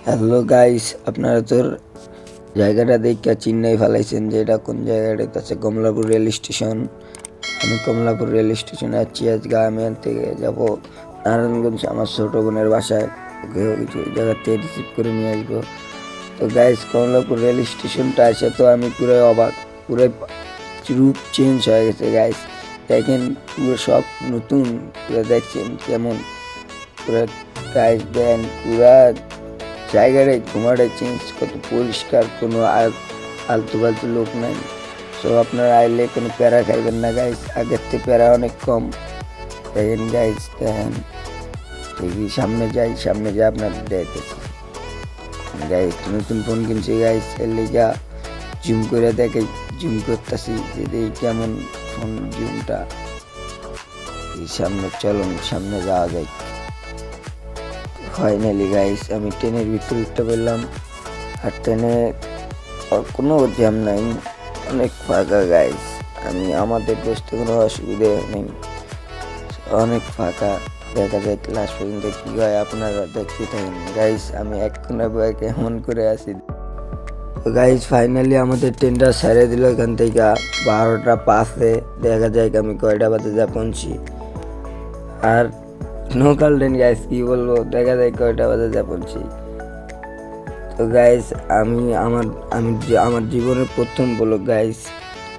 Hello guys, আপনারা তো জায়গাটা দেখে চিন্নাই ফেলাইছেন যে এটা কোন জায়গাটা। আছে কমলাপুর রেল স্টেশন। আমি কমলাপুর রেল স্টেশনে আছি। আজকে আমি এখান থেকে যাব নারায়ণগঞ্জ আমার ছোট বোনের বাসায়। ওকে ওই জায়গা থেকে রিসিভ করে নিয়ে আসবো। তো গাইস, কমলাপুর রেল স্টেশনটা আসে তো আমি পুরো অবাক, পুরো রূপ চেঞ্জ হয়ে গেছে গাইস। দেখেন পুরো সব নতুন, পুরো দেখছেন কেমন পুরো গাইস। দেন পুরা জায়গাটাই ঘুমাটাই চেঞ্জ, কত পরিষ্কার, কোনো আলতু ফালতু লোক নাই। সো আপনারা আইলে কোনো প্যারা খাইবেন না গাইস, আগের থেকে প্যারা অনেক কম। দেখেন গাইস, দেখেন দেখি সামনে যাই, সামনে যাই আপনাদের দেখতেছি গাইস। নতুন ফোন কিনছি গাইস, এর লিগা জুম করে দেখে, জুম করতেছি যে দেখি কেমন ফোন জুমটা। সামনে চলুন, সামনে যাওয়া যায়। ফাইনালি গাইস, আমি ট্রেনের ভিতরে উঠতে পারলাম। আর ট্রেনে কোনো জ্যাম নাই, অনেক ফাঁকা গাইস। আমাদের বসতে কোনো অসুবিধা নেই, অনেক ফাঁকা। দেখা যায় ক্লাস পর্যন্ত কী হয় আপনারা দেখতে থাকেন গাইস। আমি এক কোনা বয়ে কেমন করে আসি। তো গাইস ফাইনালি আমাদের ট্রেনটা ছেড়ে দিল এখান থেকে 12টা 5-এ। দেখা যায় আমি কয়টা বাজে যা পৌঁছি। আর লোকাল ট্রেন গাইস, কি বলবো, দেখা যায় কয়টা বাজে যা পৌঁছি। তো গাইস আমার জীবনের প্রথম ব্লগ গাইস।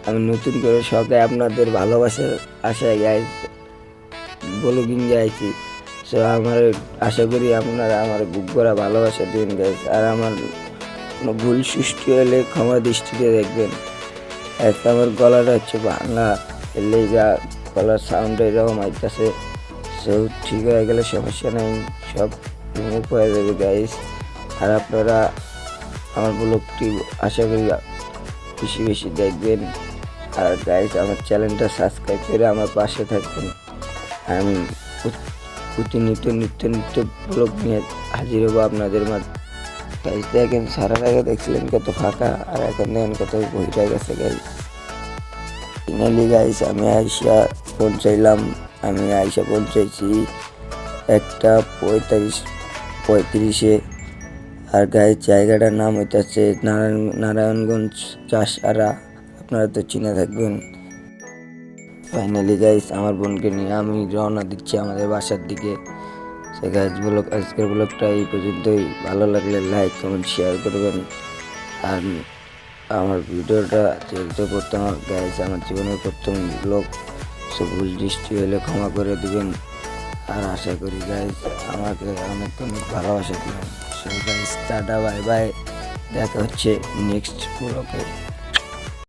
আমি নতুন করে শখে আপনাদের ভালোবাসার আশায় গাইস ব্লগিং গাইছি। সো আমার আশা করি আপনারা আমার বুক ভরা ভালোবাসা দিন গাইস। আর আমার কোনো ভুল সৃষ্টি হলে ক্ষমা দৃষ্টিতে দেখবেন। আমার গলাটা হচ্ছে ভাঙা, এর লেগা গলার সাউন্ড এরকম আইতেছে। সো ঠিক হয়ে গেলে সমস্যা নেই, সব রিমুভ হয়ে যাবে গাইস। আর আপনারা আমার ব্লগটি আশা করি বেশি বেশি দেখবেন। আর গাইস আমার চ্যানেলটা সাবস্ক্রাইব করে আমার পাশে থাকবেন। আমি নিত্য ব্লগ নিয়ে হাজির হবো আপনাদের মাঝে। গাইস দেখেন, সারা আগে দেখছিলেন কত ফাঁকা, আর এখন দেখেন কত বইটা গেছে গাইস। ফাইনালি গাইস আমি আইসা পৌঁছাইলাম। আমি আইসা পৌঁছাইছি 1:35-35-এ। আর গাইস জায়গাটার নাম হইতেছে নারায়ণগঞ্জ চাষারা, আপনারা তো চিনে থাকবেন। ফাইনালি গাইস আমার বোনকে নিয়ে আমি রওনা দিচ্ছি আমাদের বাসার দিকে। সে গাইস আজকের ব্লগটা এই পর্যন্তই। ভালো লাগলে লাইক কমেন্ট শেয়ার করবেন। আর আমার ভিডিওটা যেহেতু প্রথম গাইস, আমার জীবনের প্রথম ব্লগ, সো ভুল দৃষ্টি হলে ক্ষমা করে দিবেন। আর আশা করি গাইস আমাকে অনেক অনেক ভালোবাসা দিবেন। So guys tata, bye bye, দেখা হচ্ছে নেক্সট ব্লগে।